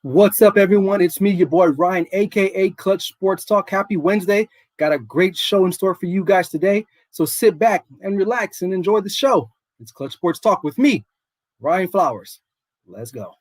What's up, everyone? It's me, your boy Ryan, aka Clutch Sports Talk. Happy Wednesday. Got a great show in store for you guys today. So sit back and relax and enjoy the show. It's Clutch Sports Talk with me, Ryan Flowers. Let's go.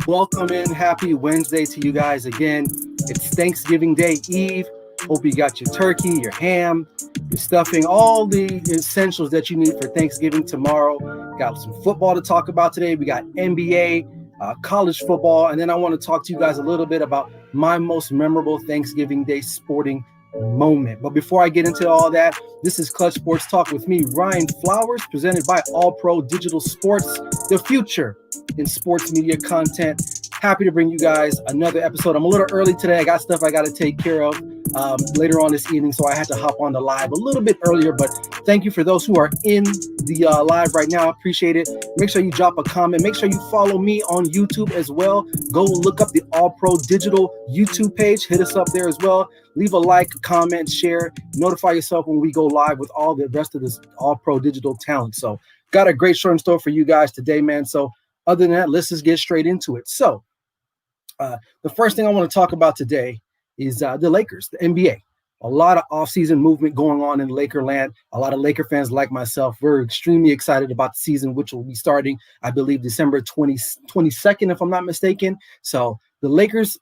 Welcome in. Happy Wednesday to you guys again. It's Thanksgiving Day Eve. Hope you got your turkey, your ham, your stuffing, all the essentials that you need for Thanksgiving tomorrow. Got some football to talk about today. We got NBA, college football, and then I want to talk to you guys a little bit about my most memorable Thanksgiving Day sporting moment. But before I get into all that, this is Clutch Sports Talk with me, Ryan Flowers, presented by All Pro Digital Sports, the future in sports media content. Happy to bring you guys another episode. I'm a little early today. I got stuff I got to take care of later on this evening, so I had to hop on the live a little bit earlier. But thank you for those who are in the live right now. Appreciate it. Make sure you drop a comment. Make sure you follow me on YouTube as well. Go look up the All Pro Digital YouTube page. Hit us up there as well. Leave a like, comment, share. Notify yourself when we go live with all the rest of this All Pro Digital talent. So got a great show in store for you guys today, man. So other than that, let's just get straight into it. So the first thing I want to talk about today is the Lakers, the NBA. A lot of offseason movement going on in Lakerland. A lot of Laker fans like myself, we're extremely excited about the season, which will be starting, I believe, December 22nd, if I'm not mistaken. So the Lakers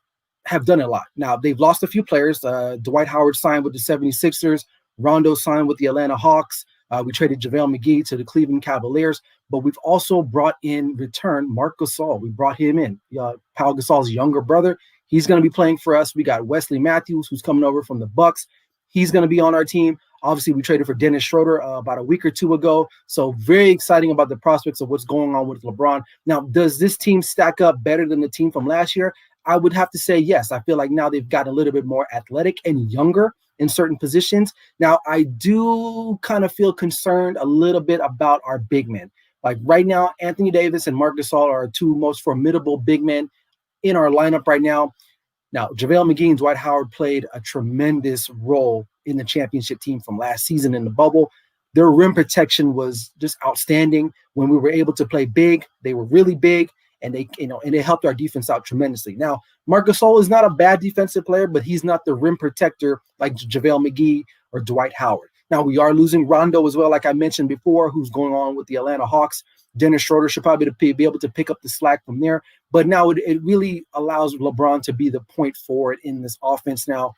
have done a lot. Now, they've lost a few players. Dwight Howard signed with the 76ers. Rondo signed with the Atlanta Hawks. We traded JaVale McGee to the Cleveland Cavaliers, but we've also brought in return Marc Gasol. We brought him in, Pau Gasol's younger brother. He's going to be playing for us. We got Wesley Matthews, who's coming over from the Bucks. He's going to be on our team. Obviously, we traded for Dennis Schroeder about a week or two ago. So very exciting about the prospects of what's going on with LeBron. Now, does this team stack up better than the team from last year? I would have to say yes. I feel like now they've got a little bit more athletic and younger in certain positions. Now, I do kind of feel concerned a little bit about our big men. Like right now, Anthony Davis and Marc Gasol are our two most formidable big men in our lineup right now. Now, JaVale McGee and Dwight Howard played a tremendous role in the championship team from last season in the bubble. Their rim protection was just outstanding. When we were able to play big, they were really big. And it helped our defense out tremendously. Now, Marc Gasol is not a bad defensive player, but he's not the rim protector like JaVale McGee or Dwight Howard. Now, we are losing Rondo as well, like I mentioned before, who's going on with the Atlanta Hawks. Dennis Schroeder should probably be able to pick up the slack from there. But now it really allows LeBron to be the point forward in this offense now.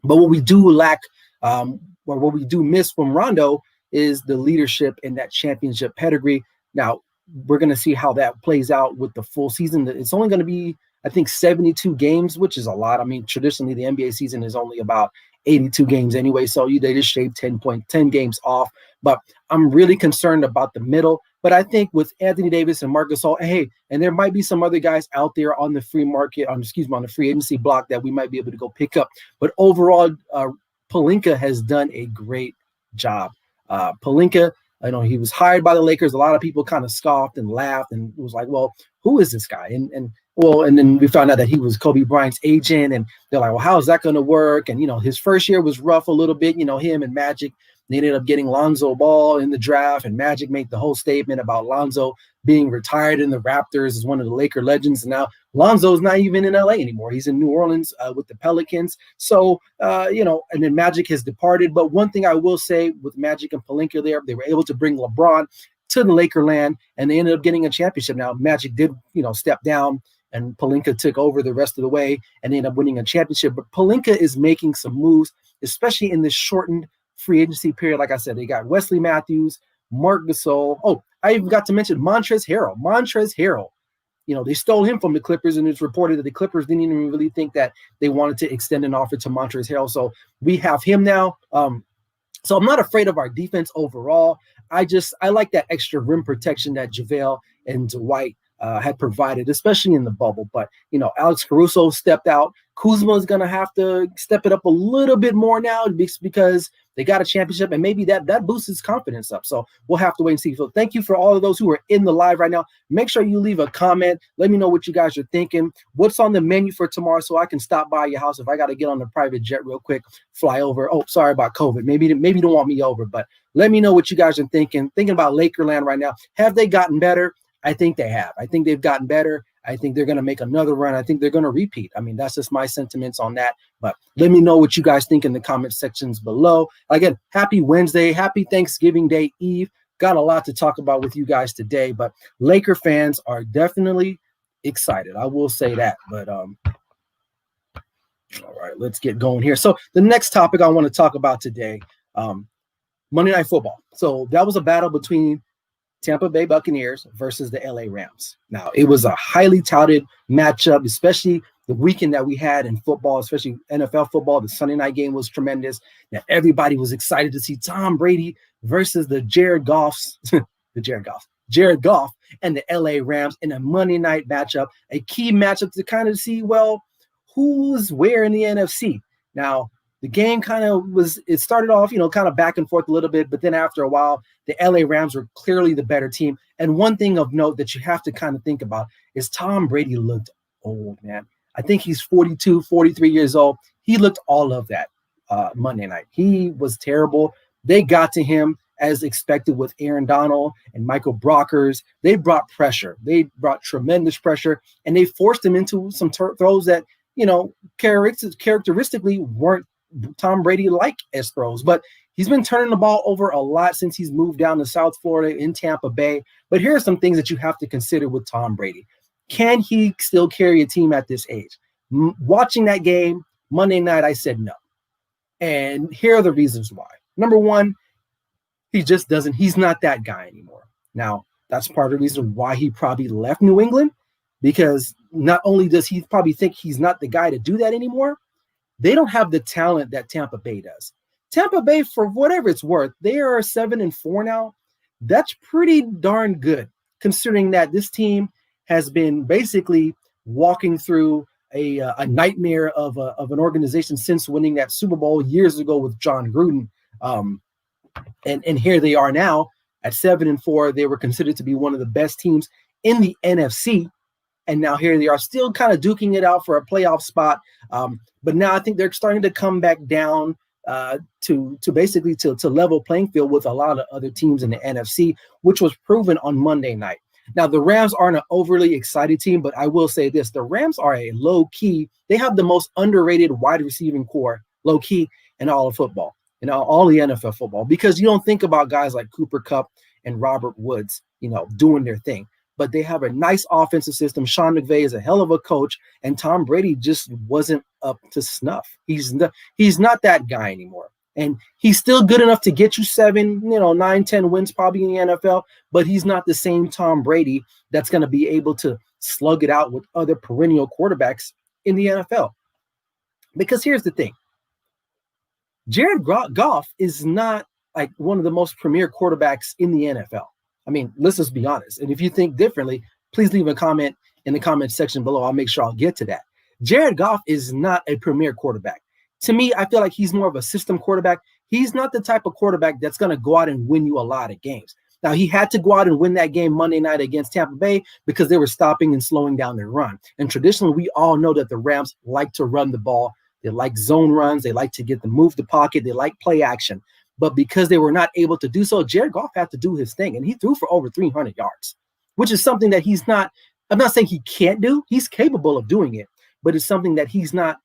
But what we do lack, or what we do miss from Rondo is the leadership and that championship pedigree. Now, we're going to see how that plays out with the full season. It's only going to be, I think, 72 games, which is a lot. I mean, traditionally, the NBA season is only about 82 games anyway, so they just shaved 10 games off. But I'm really concerned about the middle. But I think with Anthony Davis and Marc Gasol, and there might be some other guys out there on the free market, on the free agency block that we might be able to go pick up. But overall, Pelinka has done a great job. Pelinka, I know he was hired by the Lakers. A lot of people kind of scoffed and laughed and was like, well, who is this guy? And then we found out that he was Kobe Bryant's agent. And they're like, well, how is that going to work? And, his first year was rough a little bit, him and Magic. They ended up getting Lonzo Ball in the draft, and Magic made the whole statement about Lonzo being retired in the Raptors as one of the Laker legends. And now Lonzo's not even in LA anymore. He's in New Orleans with the Pelicans. So, and then Magic has departed. But one thing I will say with Magic and Pelinka there, they were able to bring LeBron to the Lakerland, and they ended up getting a championship. Now, Magic did, step down, and Pelinka took over the rest of the way and ended up winning a championship. But Pelinka is making some moves, especially in this shortened free agency period. Like I said, they got Wesley Matthews, Marc Gasol. Oh, I even got to mention Montrezl Harrell. They stole him from the Clippers, and it's reported that the Clippers didn't even really think that they wanted to extend an offer to Montrezl Harrell. So we have him now. So I'm not afraid of our defense overall. I like that extra rim protection that JaVale and Dwight had provided, especially in the bubble. But, Alex Caruso stepped out. Kuzma is going to have to step it up a little bit more now because they got a championship, and maybe that boosts his confidence up. So we'll have to wait and see. So thank you for all of those who are in the live right now. Make sure you leave a comment. Let me know what you guys are thinking. What's on the menu for tomorrow so I can stop by your house if I got to get on the private jet real quick, fly over. Oh, sorry about COVID. Maybe you don't want me over, but let me know what you guys are thinking. Thinking about Lakerland right now. Have they gotten better? I think they have. I think they've gotten better. I think they're going to make another run. I think they're going to repeat. I mean, that's just my sentiments on that. But let me know what you guys think in the comment sections below. Again, happy Wednesday. Happy Thanksgiving Day Eve. Got a lot to talk about with you guys today, but Laker fans are definitely excited. I will say that. But all right, let's get going here. So the next topic I want to talk about today, Monday Night Football. So that was a battle between Tampa Bay Buccaneers versus the LA Rams. Now, it was a highly touted matchup, especially the weekend that we had in football, especially NFL football. The Sunday night game was tremendous. Now, everybody was excited to see Tom Brady versus the Jared Goff and the LA Rams in a Monday night matchup, a key matchup to kind of see, well, who's where in the NFC. Now, the game it started off, kind of back and forth a little bit, but then after a while, the LA Rams were clearly the better team. And one thing of note that you have to kind of think about is Tom Brady looked old, man. I think he's 42, 43 years old. He looked all of that Monday night. He was terrible. They got to him as expected with Aaron Donald and Michael Brockers. They brought pressure. They brought tremendous pressure, and they forced him into some throws that, characteristically weren't Tom Brady like as throws, but he's been turning the ball over a lot since he's moved down to South Florida in Tampa Bay. But here are some things that you have to consider with Tom Brady. Can he still carry a team at this age? Watching that game Monday night, I said no. And here are the reasons why. Number one, he's not that guy anymore. Now, that's part of the reason why he probably left New England, because not only does he probably think he's not the guy to do that anymore, they don't have the talent that Tampa Bay does. Tampa Bay, for whatever it's worth, they are 7-4 now. That's pretty darn good, considering that this team has been basically walking through a nightmare of an organization since winning that Super Bowl years ago with John Gruden. And here they are now at 7-4. They were considered to be one of the best teams in the NFC. And now here they are still kind of duking it out for a playoff spot. But now I think they're starting to come back down to basically to level playing field with a lot of other teams in the NFC, which was proven on Monday night. Now, the Rams aren't an overly excited team, but I will say this. The Rams are a low-key. They have the most underrated wide receiving core, low-key, in all of football, all the NFL football, because you don't think about guys like Cooper Kupp and Robert Woods, doing their thing. But they have a nice offensive system. Sean McVay is a hell of a coach, and Tom Brady just wasn't up to snuff. He's not that guy anymore. And he's still good enough to get you 7, 9, 10 wins probably in the NFL, but he's not the same Tom Brady that's going to be able to slug it out with other perennial quarterbacks in the NFL. Because here's the thing. Jared Goff is not like one of the most premier quarterbacks in the NFL. I mean, let's just be honest. And if you think differently, please leave a comment in the comment section below. I'll make sure I'll get to that. Jared Goff is not a premier quarterback. To me, I feel like he's more of a system quarterback. He's not the type of quarterback that's going to go out and win you a lot of games. Now, he had to go out and win that game Monday night against Tampa Bay because they were stopping and slowing down their run. And traditionally, we all know that the Rams like to run the ball. They like zone runs. They like to move the pocket. They like play action. But because they were not able to do so, Jared Goff had to do his thing. And he threw for over 300 yards, which is something that he's not – I'm not saying he can't do. He's capable of doing it. But it's something that he's not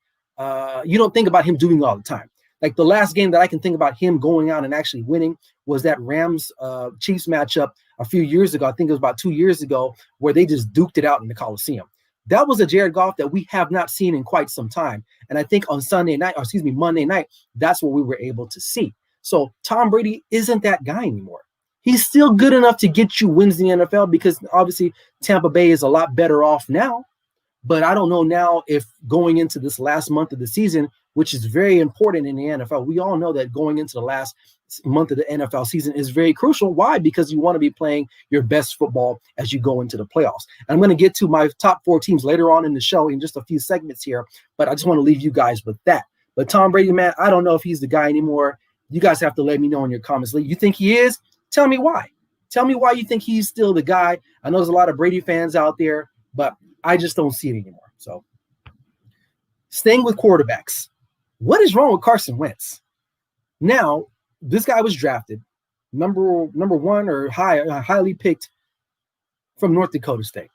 you don't think about him doing all the time. Like the last game that I can think about him going out and actually winning was that Rams Chiefs matchup a few years ago. I think it was about 2 years ago, where they just duked it out in the Coliseum. That was a Jared Goff that we have not seen in quite some time. And I think on Monday night, that's what we were able to see. So Tom Brady isn't that guy anymore. He's still good enough to get you wins in the NFL because obviously Tampa Bay is a lot better off now. But I don't know now if going into this last month of the season, which is very important in the NFL, we all know that going into the last month of the NFL season is very crucial. Why? Because you want to be playing your best football as you go into the playoffs. And I'm going to get to my top 4 teams later on in the show in just a few segments here, but I just want to leave you guys with that. But Tom Brady, man, I don't know if he's the guy anymore. You guys have to let me know in your comments. You think he is? Tell me why. Tell me why you think he's still the guy. I know there's a lot of Brady fans out there, but I just don't see it anymore. So staying with quarterbacks, what is wrong with Carson Wentz? Now, this guy was drafted number 1 or highly picked from North Dakota State.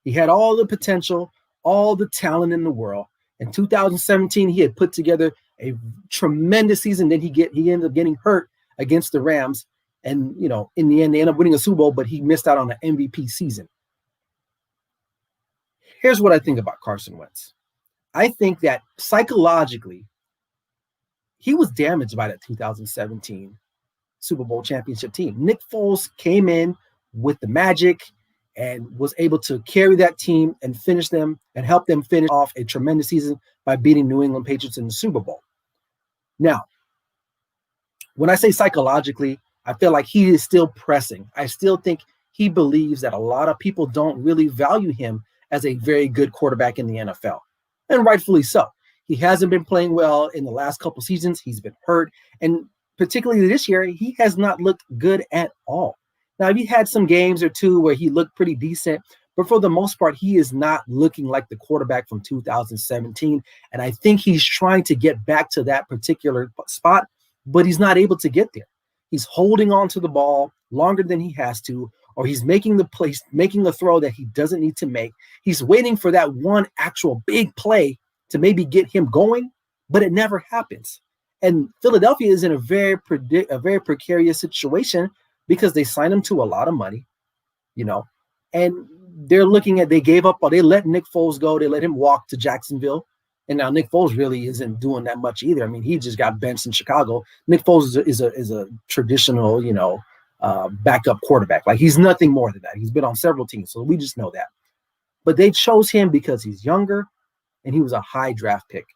He had all the potential, all the talent in the world. In 2017, he had put together a tremendous season. Then he ended up getting hurt against the Rams. And, in the end, they ended up winning a Super Bowl, but he missed out on the MVP season. Here's what I think about Carson Wentz. I think that psychologically, he was damaged by that 2017 Super Bowl championship team. Nick Foles came in with the magic and was able to carry that team and finish them and help them finish off a tremendous season by beating New England Patriots in the Super Bowl. Now, when I say psychologically, I feel like he is still pressing. I still think he believes that a lot of people don't really value him as a very good quarterback in the NFL, and rightfully so. He hasn't been playing well in the last couple seasons. He's been hurt, and particularly this year, he has not looked good at all. Now, he had some games or two where he looked pretty decent, but for the most part, he is not looking like the quarterback from 2017, and I think he's trying to get back to that particular spot, but he's not able to get there. He's holding on to the ball longer than he has to, or he's making a throw that he doesn't need to make. He's waiting for that one actual big play to maybe get him going, but it never happens. And Philadelphia is in a very precarious situation because they signed him to a lot of money, and they gave up, or they let Nick Foles go. They let him walk to Jacksonville. And now Nick Foles really isn't doing that much either. I mean, he just got benched in Chicago. Nick Foles is a traditional, backup quarterback. Like, he's nothing more than that. He's been on several teams, so we just know that. But they chose him because he's younger and he was a high draft pick.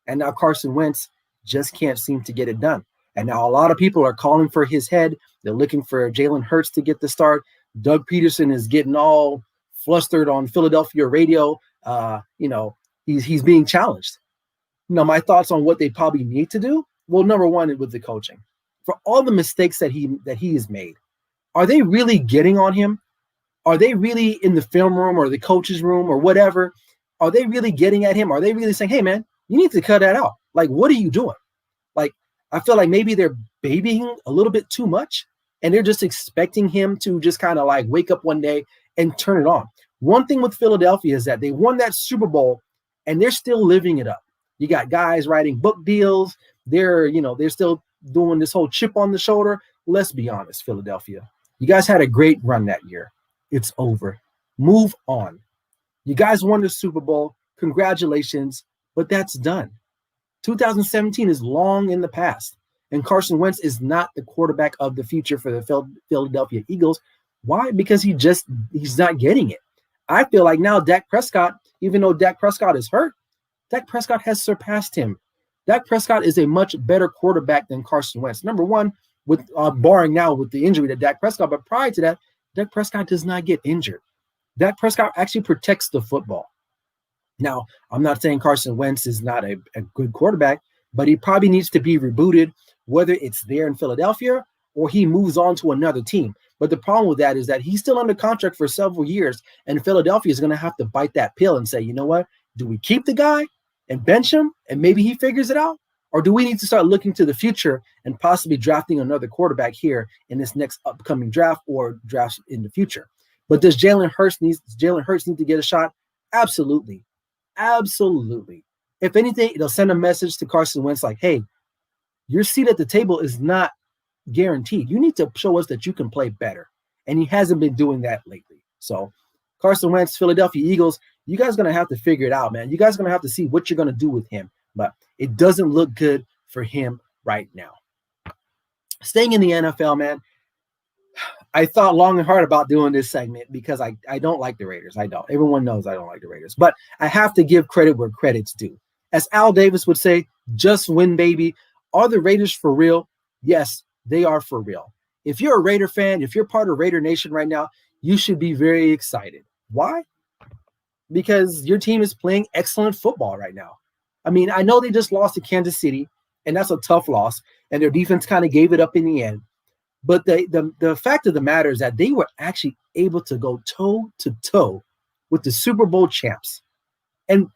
And now Carson Wentz just can't seem to get it done. And now a lot of people are calling for his head. They're looking for Jalen Hurts to get the start. Doug Peterson is getting all flustered on Philadelphia radio. He's being challenged. Now, my thoughts on what they probably need to do. Well, number one, with the coaching, for all the mistakes that he has made, are they really getting on him? Are they really in the film room or the coach's room or whatever? Are they really getting at him? Are they really saying, hey, man, you need to cut that out? Like, what are you doing? Like, I feel like maybe they're babying a little bit too much, and they're just expecting him to just kind of like wake up one day and turn it on. One thing with Philadelphia is that they won that Super Bowl, and they're still living it up. You got guys writing book deals. They're still doing this whole chip on the shoulder. Let's be honest, Philadelphia. You guys had a great run that year. It's over. Move on. You guys won the Super Bowl. Congratulations, but that's done. 2017 is long in the past, and Carson Wentz is not the quarterback of the future for the Philadelphia Eagles. Why? Because he's not getting it. I feel like now Dak Prescott, even though Dak Prescott is hurt, Dak Prescott has surpassed him. Dak Prescott is a much better quarterback than Carson Wentz. Number one, with barring now with the injury to Dak Prescott, but prior to that, Dak Prescott does not get injured. Dak Prescott actually protects the football. Now, I'm not saying Carson Wentz is not a good quarterback, but he probably needs to be rebooted, whether it's there in Philadelphia or he moves on to another team. But the problem with that is that he's still under contract for several years, and Philadelphia is going to have to bite that pill and say, you know what, do we keep the guy and bench him and maybe he figures it out? Or do we need to start looking to the future and possibly drafting another quarterback here in this next upcoming draft or drafts in the future? But does Jalen Hurts need to get a shot? Absolutely. Absolutely. If anything, it'll send a message to Carson Wentz like, hey, your seat at the table is not guaranteed. You need to show us that you can play better. And he hasn't been doing that lately. So Carson Wentz, Philadelphia Eagles, you guys are going to have to figure it out, man. You guys are going to have to see what you're going to do with him. But it doesn't look good for him right now. Staying in the NFL, man, I thought long and hard about doing this segment because I don't like the Raiders. I don't. Everyone knows I don't like the Raiders. But I have to give credit where credit's due. As Al Davis would say, just win, baby. Are the Raiders for real? Yes, they are for real. If you're a Raider fan, if you're part of Raider Nation right now, you should be very excited. Why? Because your team is playing excellent football right now. I mean, I know they just lost to Kansas City, and that's a tough loss, and their defense kind of gave it up in the end. But the fact of the matter is that they were actually able to go toe to toe with the Super Bowl champs. And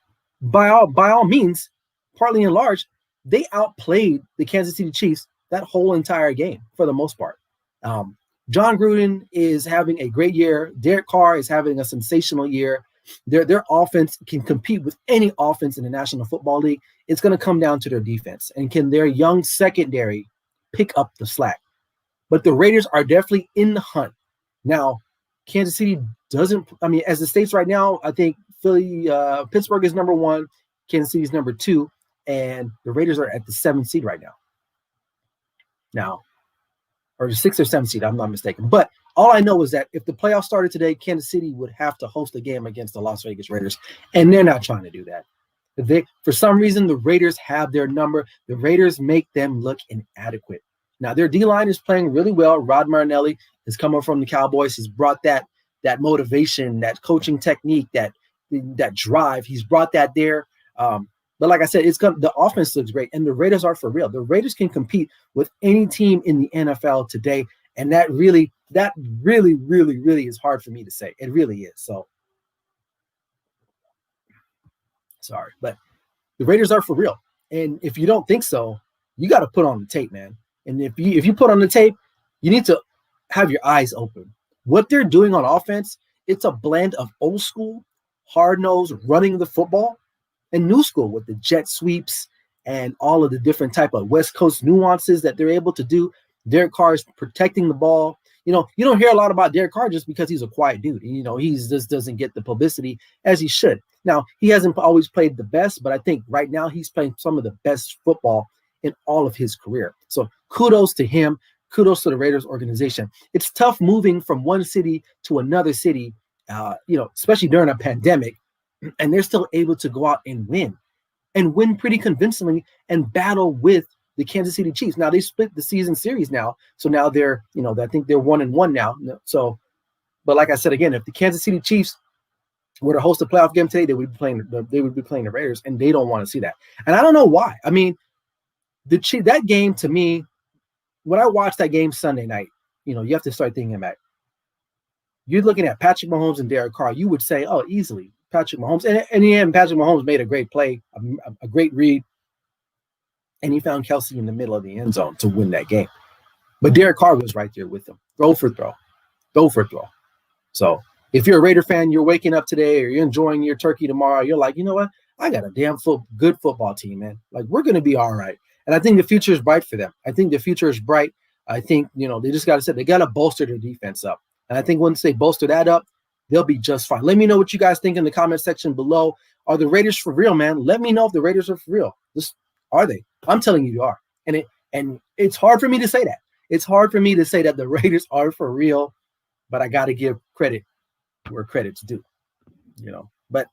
by all means, partly and large, they outplayed the Kansas City Chiefs that whole entire game for the most part. Um, John Gruden is having a great year. Derek Carr is having a sensational year. Their offense can compete with any offense in the National Football League. It's going to come down to their defense. And can their young secondary pick up the slack? But the Raiders are definitely in the hunt. Now, Kansas City doesn't, I mean, as it states right now, I think Pittsburgh is number 1, Kansas City is number 2, and the Raiders are at the 7th seed right now. Or the 6th or 7th seed, I'm not mistaken. But all I know is that if the playoffs started today, Kansas City would have to host a game against the Las Vegas Raiders, and they're not trying to do that. For some reason, the Raiders have their number. The Raiders make them look inadequate. Now, their D-line is playing really well. Rod Marinelli is coming from the Cowboys. He's brought that motivation, that coaching technique, that drive. He's brought that there. But like I said, the offense looks great, and the Raiders are for real. The Raiders can compete with any team in the NFL today, and that really, really is hard for me to say. It really is. So, sorry, but the Raiders are for real. And if you don't think so, you got to put on the tape, man. And if you put on the tape, you need to have your eyes open. What they're doing on offense, it's a blend of old school, hard-nosed, running the football, and new school with the jet sweeps and all of the different type of West Coast nuances that they're able to do. Derek Carr is protecting the ball. You don't hear a lot about Derek Carr just because he's a quiet dude. He just doesn't get the publicity as he should. Now, he hasn't always played the best, but I think right now he's playing some of the best football in all of his career. So kudos to him. Kudos to the Raiders organization. It's tough moving from one city to another city, especially during a pandemic, and they're still able to go out and win pretty convincingly and battle with the Kansas City Chiefs. Now they split the season series now. So now they're, I think they're 1-1 now. So, but like I said, again, if the Kansas City Chiefs were to host a playoff game today, they would be playing the Raiders, and they don't want to see that. And I don't know why. I mean, that game to me, when I watched that game Sunday night, you have to start thinking about it. You're looking at Patrick Mahomes and Derek Carr. You would say, oh, easily Patrick Mahomes. And Patrick Mahomes made a great play, a great read, and he found Kelsey in the middle of the end zone to win that game. But Derek Carr was right there with him. Throw for throw. So if you're a Raider fan, you're waking up today or you're enjoying your turkey tomorrow, you're like, you know what? I got a damn good football team, man. Like, we're going to be all right. And I think the future is bright for them. I think the future is bright. I think, they just got to say they got to bolster their defense up. And I think once they bolster that up, they'll be just fine. Let me know what you guys think in the comment section below. Are the Raiders for real, man? Let me know if the Raiders are for real. Are they? I'm telling you, are. And it's hard for me to say that. It's hard for me to say that the Raiders are for real, but I got to give credit where credit's due, But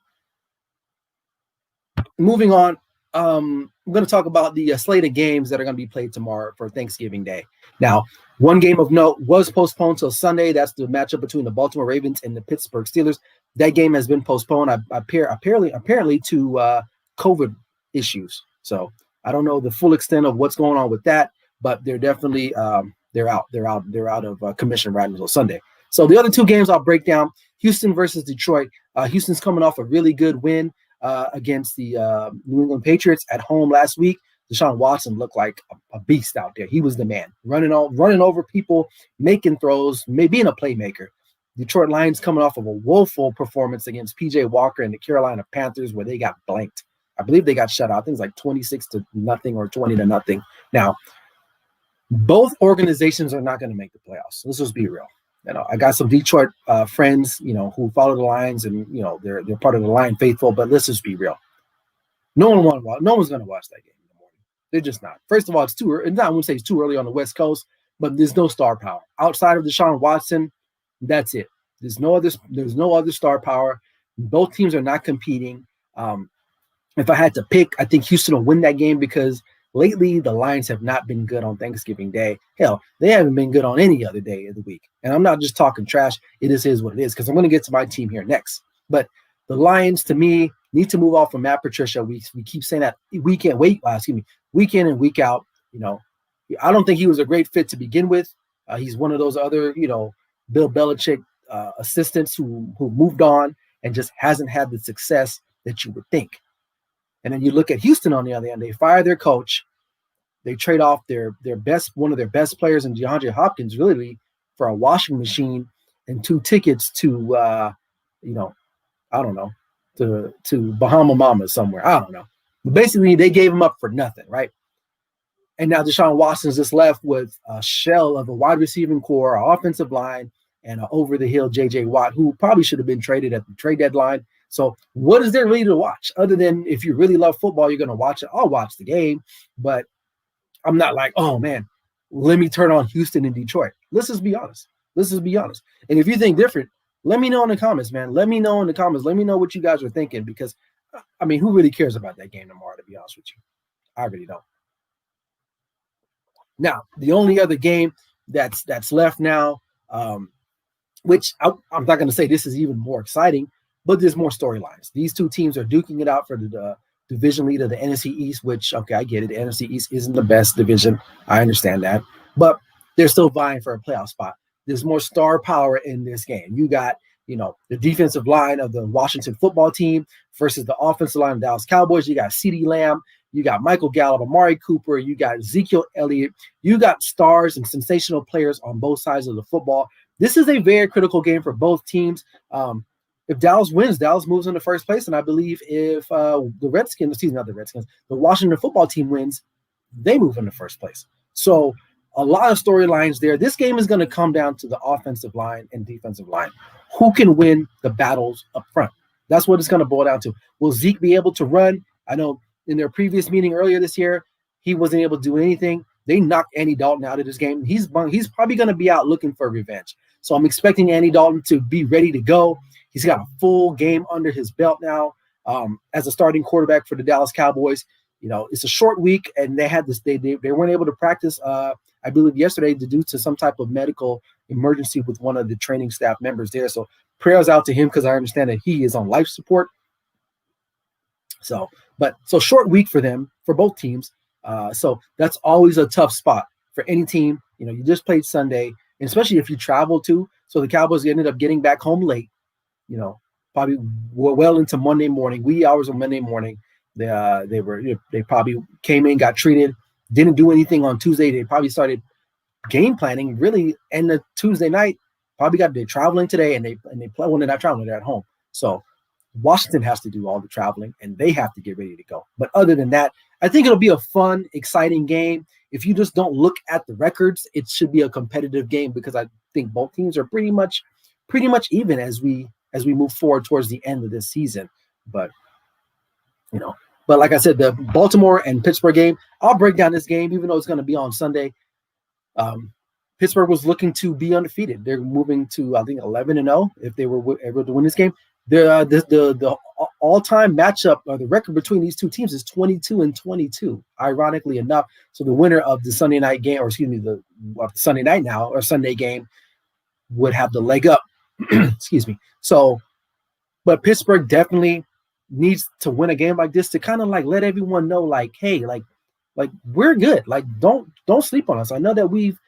moving on, I'm going to talk about the slate of games that are going to be played tomorrow for Thanksgiving Day. Now, one game of note was postponed till Sunday. That's the matchup between the Baltimore Ravens and the Pittsburgh Steelers. That game has been postponed, apparently to COVID issues. So I don't know the full extent of what's going on with that, but they're definitely they're out of commission right until Sunday. So the other two games I'll break down: Houston versus Detroit. Houston's coming off a really good win against the New England Patriots at home last week. Deshaun Watson looked like a beast out there. He was the man, running over people, making throws, being a playmaker. Detroit Lions coming off of a woeful performance against P.J. Walker and the Carolina Panthers, where they got blanked. I believe they got shut out. I think it's like 26-0 or 20-0. Now, both organizations are not going to make the playoffs. Let's just be real. I got some Detroit friends, who follow the Lions, and they're part of the Lion faithful. But let's just be real. No one's going to watch that game in the morning. They're just not. First of all, it's too early. I wouldn't say it's too early on the West Coast, but there's no star power outside of Deshaun Watson. That's it. There's no other star power. Both teams are not competing. If I had to pick, I think Houston will win that game because lately the Lions have not been good on Thanksgiving Day. Hell, they haven't been good on any other day of the week. And I'm not just talking trash. It is what it is because I'm going to get to my team here next. But the Lions, to me, need to move off from Matt Patricia. We keep saying that week in and week out. I don't think he was a great fit to begin with. He's one of those other, Bill Belichick assistants who moved on and just hasn't had the success that you would think. And then you look at Houston on the other end. They fire their coach. They trade off one of their best players in DeAndre Hopkins, really, for a washing machine and 2 tickets to, I don't know, to Bahama Mama somewhere. I don't know. But basically, they gave him up for nothing, right? And now Deshaun Watson's just left with a shell of a wide receiving core, an offensive line, and an over-the-hill J.J. Watt, who probably should have been traded at the trade deadline. So what is there really to watch? Other than if you really love football, you're going to watch it. I'll watch the game, but I'm not like, oh, man, let me turn on Houston and Detroit. Let's just be honest. And if you think different, let me know in the comments, man. Let me know in the comments. Let me know what you guys are thinking because, who really cares about that game tomorrow, to be honest with you? I really don't. Now, the only other game that's left now, which I'm not going to say this is even more exciting, but there's more storylines. These 2 teams are duking it out for the division lead of the NFC East, which, okay, I get it. The NFC East isn't the best division. I understand that. But they're still vying for a playoff spot. There's more star power in this game. You got, the defensive line of the Washington football team versus the offensive line of the Dallas Cowboys. You got CeeDee Lamb. You got Michael Gallup, Amari Cooper. You got Ezekiel Elliott. You got stars and sensational players on both sides of the football. This is a very critical game for both teams. If Dallas wins, Dallas moves into first place. And I believe if the Washington football team wins, they move into first place. So a lot of storylines there. This game is going to come down to the offensive line and defensive line. Who can win the battles up front? That's what it's going to boil down to. Will Zeke be able to run? I know in their previous meeting earlier this year, he wasn't able to do anything. They knocked Andy Dalton out of this game. He's probably going to be out looking for revenge. So I'm expecting Andy Dalton to be ready to go. He's got a full game under his belt now as a starting quarterback for the Dallas Cowboys. It's a short week, and they had this. They weren't able to practice. I believe yesterday due to some type of medical emergency with one of the training staff members there. So prayers out to him because I understand that he is on life support. So short week for them, for both teams. So that's always a tough spot for any team. You just played Sunday, and especially if you travel too. So the Cowboys ended up getting back home late, probably well into Monday morning, wee hours of Monday morning. They probably came in, got treated, didn't do anything on Tuesday. They probably started game planning really in the Tuesday night. Probably they're traveling today, and they play when they're not traveling, they're at home. So Washington has to do all the traveling, and they have to get ready to go. But other than that, I think it'll be a fun, exciting game. If you just don't look at the records, it should be a competitive game because I think both teams are pretty much even as we move forward towards the end of this season. But like I said, the Baltimore and Pittsburgh game, I'll break down this game, even though it's going to be on Sunday. Pittsburgh was looking to be undefeated. They're moving to, I think, 11-0 if they were able to win this game. The all-time matchup or the record between these 2 teams is 22-22, ironically enough. So the winner of the Sunday night game, or excuse me, the Sunday night now or Sunday game would have the leg up. Excuse me. So, but Pittsburgh definitely needs to win a game like this to kind of like let everyone know, like, hey, like we're good. Like, don't sleep on us. I know that we've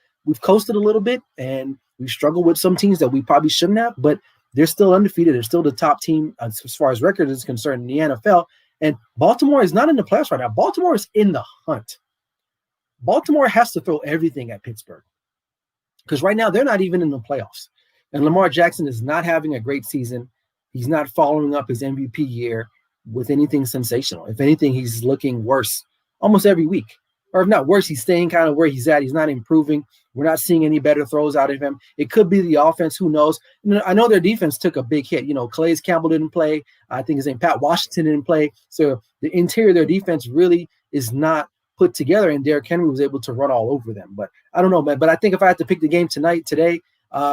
coasted a little bit and we struggled with some teams that we probably shouldn't have, but they're still undefeated. They're still the top team as far as record is concerned in the NFL. And Baltimore is not in the playoffs right now. Baltimore is in the hunt. Baltimore has to throw everything at Pittsburgh because right now they're not even in the playoffs. And Lamar Jackson is not having a great season. He's not following up his MVP year with anything sensational. If anything, he's looking worse almost every week. Or if not worse, he's staying kind of where he's at. He's not improving. We're not seeing any better throws out of him. It could be the offense. Who knows? I know their defense took a big hit. Calais Campbell didn't play. I think his name Pat Washington didn't play. So the interior of their defense really is not put together, and Derrick Henry was able to run all over them. But I don't know, man. But I think if I had to pick the game today,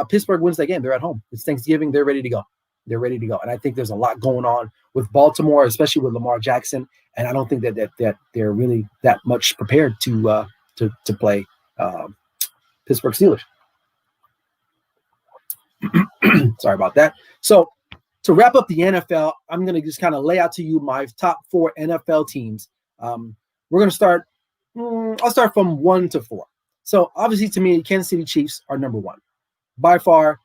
Pittsburgh wins that game. They're at home. It's Thanksgiving. They're ready to go. They're ready to go. And I think there's a lot going on with Baltimore, especially with Lamar Jackson. And I don't think that they're really that much prepared to play Pittsburgh Steelers. Sorry about that. So to wrap up the NFL, I'm going to just kind of lay out to you my top 4 NFL teams. We're going to start. I'll start from 1 to 4. So obviously, to me, Kansas City Chiefs are number 1 by far.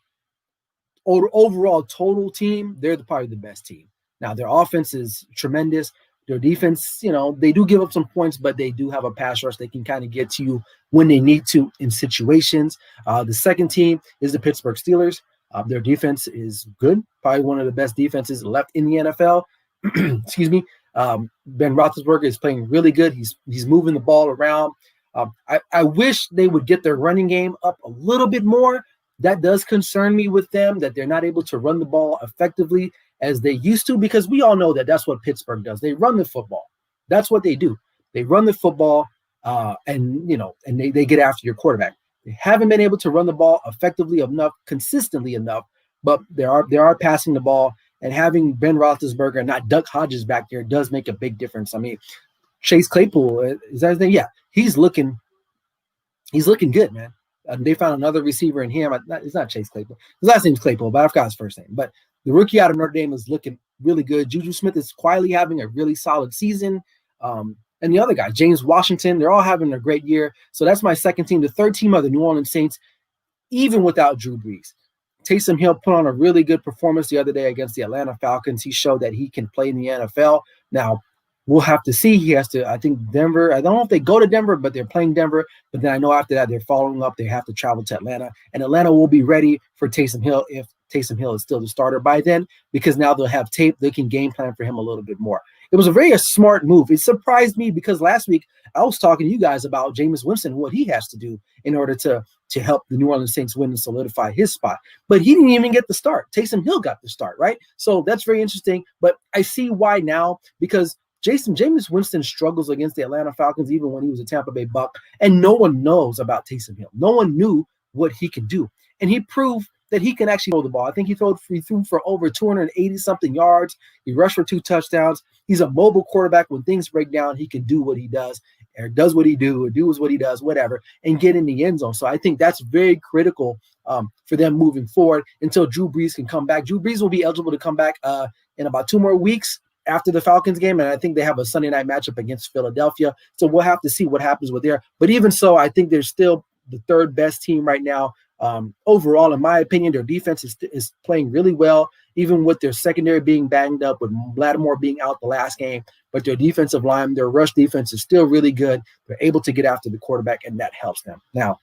Overall total team, they're probably the best team. Now their offense is tremendous. Their defense, they do give up some points, but they do have a pass rush. They can kind of get to you when they need to in situations. The second team is the Pittsburgh Steelers. Their defense is good, probably one of the best defenses left in the NFL. Excuse me. Ben Roethlisberger is playing really good. He's moving the ball around. I wish they would get their running game up a little bit more. That does concern me with them, that they're not able to run the ball effectively as they used to, because we all know that that's what Pittsburgh does. They run the football. That's what they do. They run the football, and they get after your quarterback. They haven't been able to run the ball effectively enough, consistently enough, but they are passing the ball, and having Ben Roethlisberger and not Duck Hodges back there does make a big difference. I mean, Chase Claypool, is that his name? Yeah, he's looking good, man. They found another receiver in him. It's not Chase Claypool. His last name's Claypool, but I forgot his first name. But the rookie out of Notre Dame is looking really good. Juju Smith is quietly having a really solid season. And the other guy, James Washington, they're all having a great year. So that's my second team. The third team are the New Orleans Saints, even without Drew Brees. Taysom Hill put on a really good performance the other day against the Atlanta Falcons. He showed that he can play in the NFL. Now, we'll have to see. He has to, I think Denver, I don't know if they go to Denver, but they're playing Denver. But then I know after that, they're following up. They have to travel to Atlanta. And Atlanta will be ready for Taysom Hill if Taysom Hill is still the starter by then, because now they'll have tape. They can game plan for him a little bit more. It was a very smart move. It surprised me because last week I was talking to you guys about Jameis Winston, what he has to do in order to help the New Orleans Saints win and solidify his spot. But he didn't even get the start. Taysom Hill got the start, right? So that's very interesting. But I see why now, because Jameis Winston struggles against the Atlanta Falcons even when he was a Tampa Bay Buck, and no one knows about Taysom Hill. No one knew what he could do. And he proved that he can actually throw the ball. I think he threw for over 280-something yards. He rushed for 2 touchdowns. He's a mobile quarterback. When things break down, he can do what he does, or does what he do, or does what he does, whatever, and get in the end zone. So I think that's very critical for them moving forward until Drew Brees can come back. Drew Brees will be eligible to come back in about 2 more weeks after the Falcons game, and I think they have a Sunday night matchup against Philadelphia. So we'll have to see what happens with there. But even so, I think they're still the third best team right now. Overall, in my opinion, their defense is playing really well, even with their secondary being banged up, with Lattimore being out the last game. But their defensive line, their rush defense is still really good. They're able to get after the quarterback, and that helps them. Now,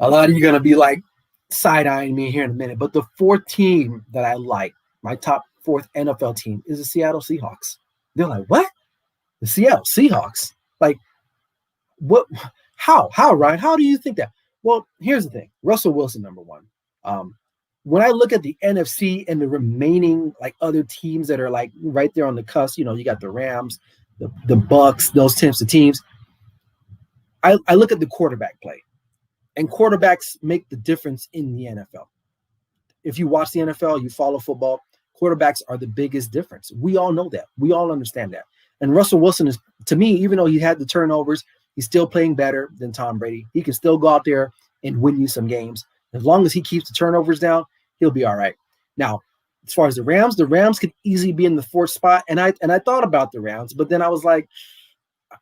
a lot of you are going to be like side-eyeing me here in a minute, but the fourth team that I like, my top 4th NFL team, is the Seattle Seahawks. They're like, what? The Seattle Seahawks? Like, what? How, Ryan? How do you think that? Well, here's the thing. Russell Wilson, number 1. When I look at the NFC and the remaining like other teams that are like right there on the cusp, you got the Rams, the Bucks, those types of teams. I look at the quarterback play, and quarterbacks make the difference in the NFL. If you watch the NFL, you follow football, quarterbacks are the biggest difference. We all know that. We all understand that. And Russell Wilson is, to me, even though he had the turnovers, he's still playing better than Tom Brady. He can still go out there and win you some games. As long as he keeps the turnovers down, he'll be all right. Now, as far as the Rams could easily be in the 4th spot. And I thought about the Rams, but then I was like,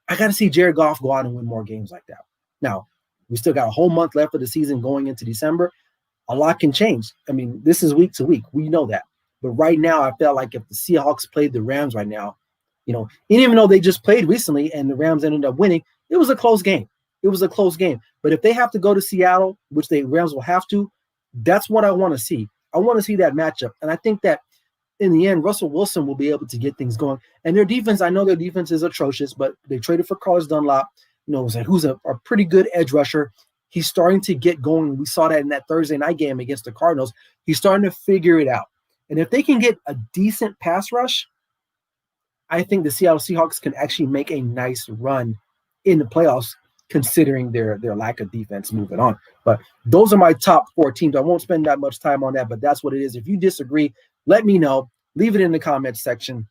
I got to see Jared Goff go out and win more games like that. Now, we still got a whole month left of the season going into December. A lot can change. I mean, this is week to week. We know that. But right now, I felt like if the Seahawks played the Rams right now, and even though they just played recently and the Rams ended up winning, it was a close game. But if they have to go to Seattle, which the Rams will have to, that's what I want to see. I want to see that matchup. And I think that in the end, Russell Wilson will be able to get things going. And their defense, I know their defense is atrocious, but they traded for Carlos Dunlap, who's a pretty good edge rusher. He's starting to get going. We saw that in that Thursday night game against the Cardinals. He's starting to figure it out. And if they can get a decent pass rush, I think the Seattle Seahawks can actually make a nice run in the playoffs, considering their lack of defense moving on. But those are my top 4 teams. I won't spend that much time on that, but that's what it is. If you disagree, let me know. Leave it in the comments section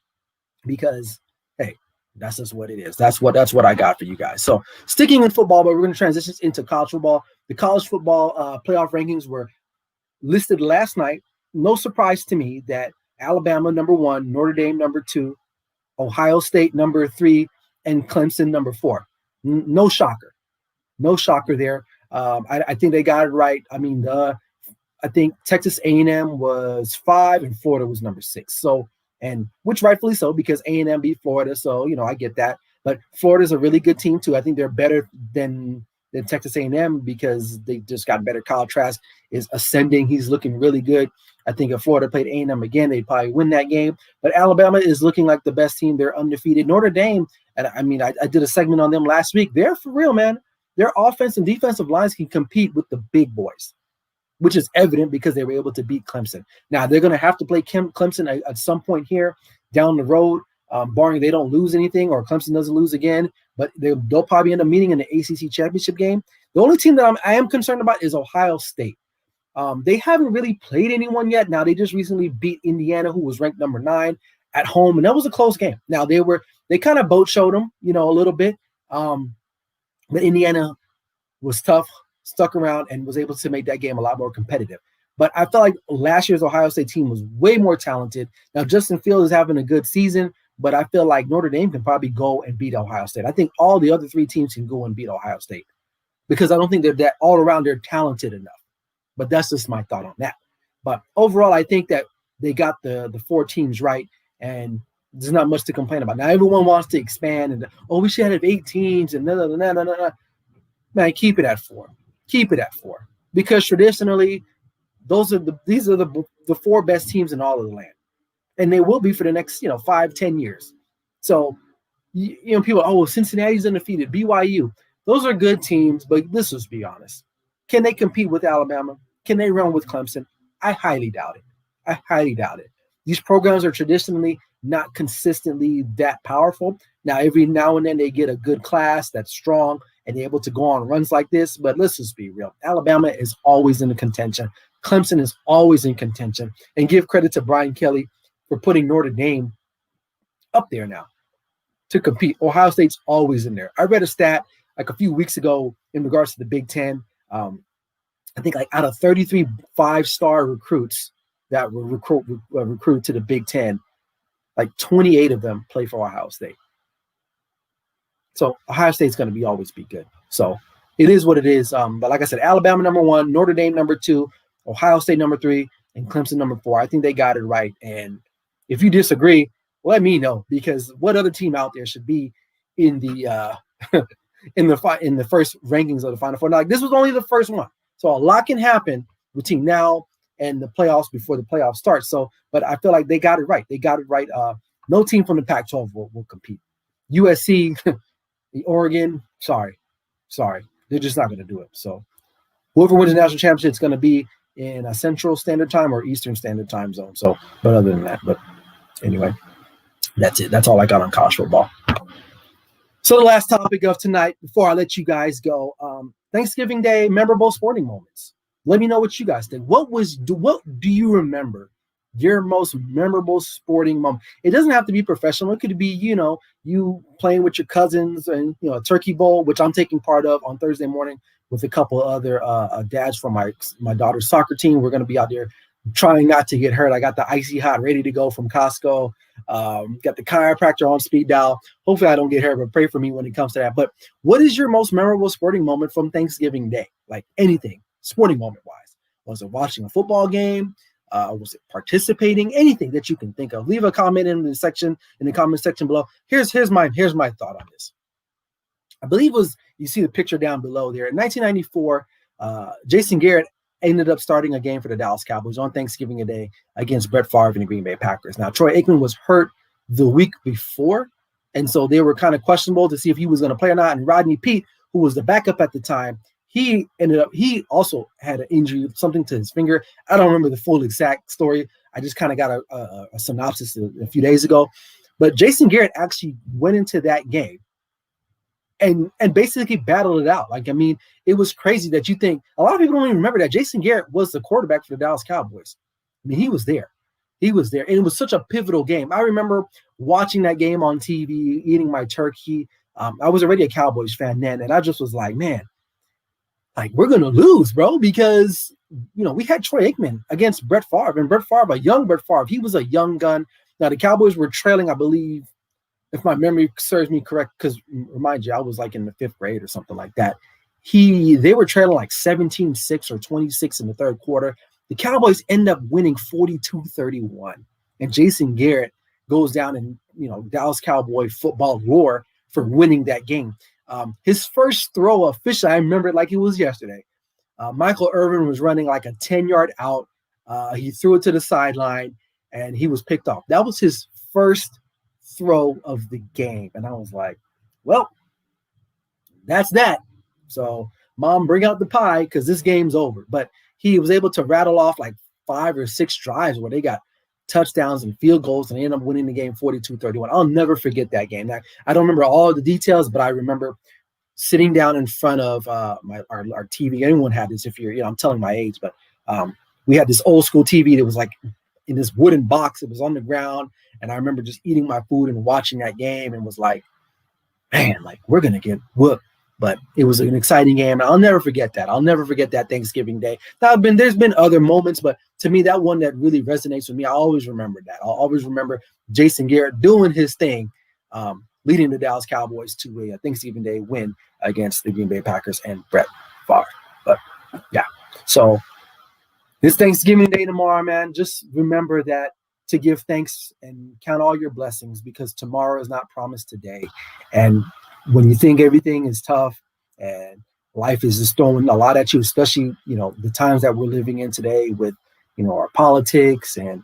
because hey, that's just what it is. That's what I got for you guys. So sticking in football, but we're going to transition into college football. The college football playoff rankings were listed last night. No surprise to me that Alabama number 1, Notre Dame number 2, Ohio State number 3, and Clemson number 4. No shocker. No shocker there. I think they got it right. I mean, I think Texas A&M was 5 and Florida was number 6. So, and which rightfully so because A&M beat Florida. So, I get that. But Florida's a really good team too. I think they're better than Texas A&M because they just got better. Kyle Trask is ascending. He's looking really good. I think if Florida played A&M again, they'd probably win that game. But Alabama is looking like the best team. They're undefeated. Notre Dame, and I mean, I did a segment on them last week. They're for real, man. Their offense and defensive lines can compete with the big boys, which is evident because they were able to beat Clemson. Now, they're going to have to play Clemson at some point here down the road, barring they don't lose anything or Clemson doesn't lose again. But they'll probably end up meeting in the ACC championship game. The only team that I am concerned about is Ohio State. They haven't really played anyone yet. Now, they just recently beat Indiana, who was ranked number 9 at home, and that was a close game. Now, they kind of boat showed them, a little bit. But Indiana was tough, stuck around, and was able to make that game a lot more competitive. But I felt like last year's Ohio State team was way more talented. Now, Justin Fields is having a good season, but I feel like Notre Dame can probably go and beat Ohio State. I think all the other 3 teams can go and beat Ohio State because I don't think they're that all around they're talented enough. But that's just my thought on that. But overall, I think that they got the 4 teams right, and there's not much to complain about. Now, everyone wants to expand, and we should have 8 teams, and no. Man, keep it at 4. Keep it at 4 because traditionally, these are the 4 best teams in all of the land, and they will be for the next 5-10 years. So, people, Cincinnati's undefeated, BYU, those are good teams, but let's just be honest. Can they compete with Alabama? Can they run with Clemson? I highly doubt it. These programs are traditionally not consistently that powerful. Now, every now and then they get a good class that's strong and they're able to go on runs like this. But let's just be real. Alabama is always in the contention. Clemson is always in contention. And give credit to Brian Kelly for putting Notre Dame up there now to compete. Ohio State's always in there. I read a stat like a few weeks ago in regards to the Big Ten. I think like out of 33 5-star recruits that were recruited to the Big Ten, like 28 of them play for Ohio State. So Ohio State's going to always be good. So it is what it is. But like I said, Alabama number 1, Notre Dame number 2, Ohio State number 3, and Clemson number 4. I think they got it right. And if you disagree, let me know because what other team out there should be in the in the first rankings of the Final Four? Now, this was only the first one, so a lot can happen between now and the playoffs before the playoffs start. So, but I feel like they got it right. They got it right. No team from the Pac-12 will compete. USC, the Oregon, sorry, they're just not going to do it. So, whoever wins the national championship is going to be in a Central Standard Time or Eastern Standard Time zone. So, but other than that, but anyway, that's it. That's all I got on college football. So the last topic of tonight, before I let you guys go, Thanksgiving Day memorable sporting moments. Let me know what you guys think. What do you remember your most memorable sporting moment? It doesn't have to be professional. It could be, you playing with your cousins and, a turkey bowl, which I'm taking part of on Thursday morning with a couple of other dads from my daughter's soccer team. We're going to be out there trying not to get hurt. I got the icy hot ready to go from Costco. Got the chiropractor on speed dial. Hopefully I don't get hurt, but pray for me when it comes to that. But what is your most memorable sporting moment from Thanksgiving Day? Like anything, sporting moment wise. Was it watching a football game? Was it participating? Anything that you can think of. Leave a comment in the comment section below. Here's my thought on this. I believe it was, you see the picture down below there. In 1994, Jason Garrett ended up starting a game for the Dallas Cowboys on Thanksgiving Day against Brett Favre and the Green Bay Packers. Now, Troy Aikman was hurt the week before, and so they were kind of questionable to see if he was going to play or not. And Rodney Peete, who was the backup at the time, he also had an injury, something to his finger. I don't remember the full exact story. I just kind of got a synopsis a few days ago. But Jason Garrett actually went into that game and basically battled it out. Like, I mean, it was crazy that you think a lot of people don't even remember that Jason Garrett was the quarterback for the Dallas Cowboys. I mean, he was there. He was there. And it was such a pivotal game. I remember watching that game on TV, eating my turkey. I was already a Cowboys fan then, and I just was like, man, like, we're going to lose, bro, because, you know, we had Troy Aikman against Brett Favre, and Brett Favre, a young Brett Favre, he was a young gun. Now, the Cowboys were trailing, I believe, if my memory serves me correct, because remind you, I was like in the 5th grade or something like that. They were trailing like 17-6 or 26 in the third quarter. The Cowboys end up winning 42-31, and Jason Garrett goes down in, you know, Dallas Cowboy football lore for winning that game. His first throw officially, I remember it like it was yesterday. Michael Irvin was running like a 10-yard out. He threw it to the sideline, and he was picked off. That was his first throw of the game, and I was like, well, that's that. So, Mom, bring out the pie because this game's over. But he was able to rattle off like 5 or 6 drives where they got touchdowns and field goals, and they ended up winning the game 42-31. I'll never forget that game. Now, I don't remember all the details, but I remember sitting down in front of our TV. Anyone had this, if you're, you know, I'm telling my age, but we had this old school TV that was like in this wooden box. It was on the ground, and I remember just eating my food and watching that game and was like, man, like, we're going to get whooped. But it was an exciting game. I'll never forget that. I'll never forget that Thanksgiving Day. Now, there's been other moments, but to me, that one that really resonates with me, I always remember that. I'll always remember Jason Garrett doing his thing, leading the Dallas Cowboys to a Thanksgiving Day win against the Green Bay Packers and Brett Favre. But, yeah. So, this Thanksgiving Day tomorrow, man, just remember that to give thanks and count all your blessings, because tomorrow is not promised today. And when you think everything is tough and life is just throwing a lot at you, especially, you know, the times that we're living in today with, you know, our politics and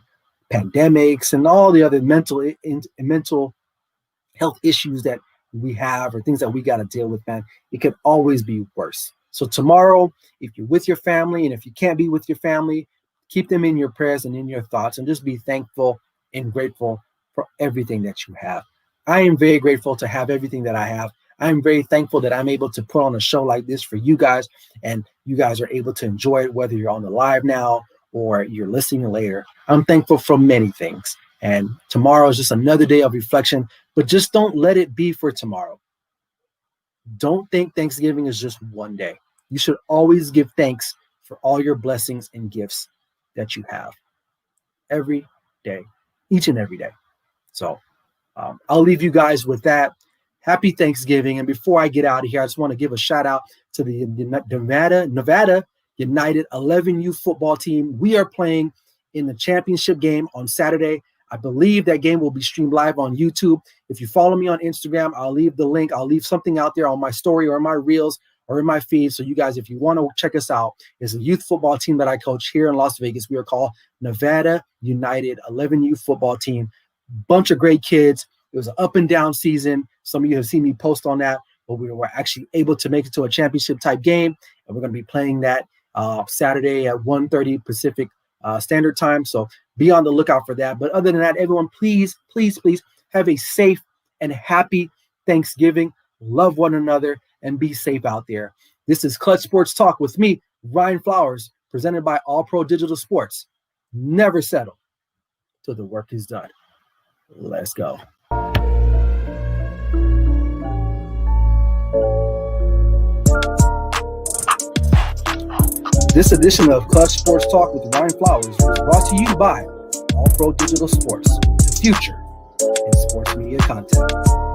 pandemics and all the other mental health issues that we have, or things that we got to deal with, man, it could always be worse. So tomorrow, if you're with your family, and if you can't be with your family, keep them in your prayers and in your thoughts, and just be thankful and grateful for everything that you have. I am very grateful to have everything that I have. I'm very thankful that I'm able to put on a show like this for you guys, and you guys are able to enjoy it, whether you're on the live now or you're listening later. I'm thankful for many things. And tomorrow is just another day of reflection, but just don't let it be for tomorrow. Don't think Thanksgiving is just one day. You should always give thanks for all your blessings and gifts that you have every day, each and every day. So, I'll leave you guys with that. Happy Thanksgiving. And before I get out of here, I just want to give a shout out to the Nevada United 11U football team. We are playing in the championship game on Saturday. I believe that game will be streamed live on YouTube. If you follow me on Instagram, I'll leave the link. I'll leave something out there on my story or my reels or in my feed. So you guys, if you want to check us out, it's a youth football team that I coach here in Las Vegas. We are called Nevada United 11U football team. Bunch of great kids. It was an up and down season. Some of you have seen me post on that, but we were actually able to make it to a championship type game, and we're going to be playing that Saturday at 1:30 Pacific Standard Time. So be on the lookout for that. But other than that, everyone, please, please, please have a safe and happy Thanksgiving. Love one another and be safe out there. This is Clutch Sports Talk with me, Ryan Flowers, presented by All Pro Digital Sports. Never settle till the work is done. Let's go. This edition of Clutch Sports Talk with Ryan Flowers was brought to you by All Pro Digital Sports, the future in sports media content.